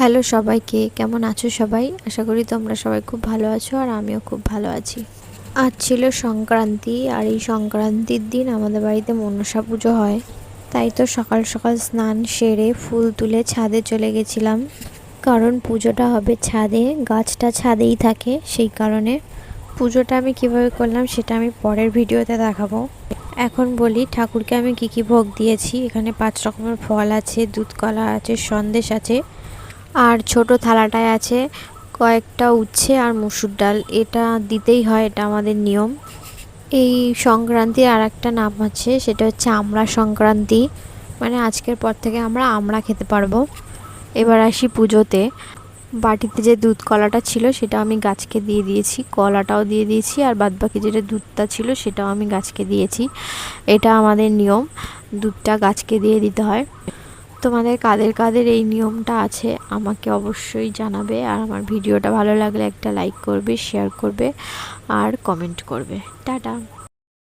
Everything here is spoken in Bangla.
হ্যালো সবাইকে, কেমন আছো সবাই? আশা করি তোমরা সবাই খুব ভালো আছো আর আমিও খুব ভালো আছি। আজ ছিল সংক্রান্তি আর এই সংক্রান্তির দিন আমাদের বাড়িতে মনসা পুজো হয়। তাই তো সকাল সকাল স্নান সেরে ফুল তুলে ছাদে চলে গেছিলাম, কারণ পুজোটা হবে ছাদে, গাছটা ছাদেই থাকে। সেই কারণে পুজোটা আমি কিভাবে করলাম সেটা আমি পরের ভিডিওতে দেখাবো। এখন বলি ঠাকুরকে আমি কি ভোগ দিয়েছি। এখানে 5 রকমের ফল আছে, দুধ কলা আছে, সন্দেশ আছে, আর ছোট থালাটায় আছে কয়েকটা উচ্ছে আর মুসুর ডাল। এটা দিতেই হয়, এটা আমাদের নিয়ম। এই সংক্রান্তির আর একটা নাম আছে, সেটা হচ্ছে আমড়া সংক্রান্তি, মানে আজকের পর থেকে আমরা আমড়া খেতে পারবো। এবার আসি পুজোতে। বাটিতে যে দুধ কলাটা ছিল সেটা আমি গাছকে দিয়ে দিয়েছি, কলাটাও দিয়ে দিয়েছি, আর বাদবাকি যেটা দুধটা ছিল সেটাও আমি গাছকে দিয়েছি। এটা আমাদের নিয়ম, দুধটা গাছকে দিয়ে দিতে হয়। তোমাদের কাদের কাদের এই নিয়মটা আছে আমাকে অবশ্যই জানাবে, আর আমার ভিডিওটা ভালো লাগলে একটা লাইক করবে, শেয়ার করবে আর কমেন্ট করবে। টাটা।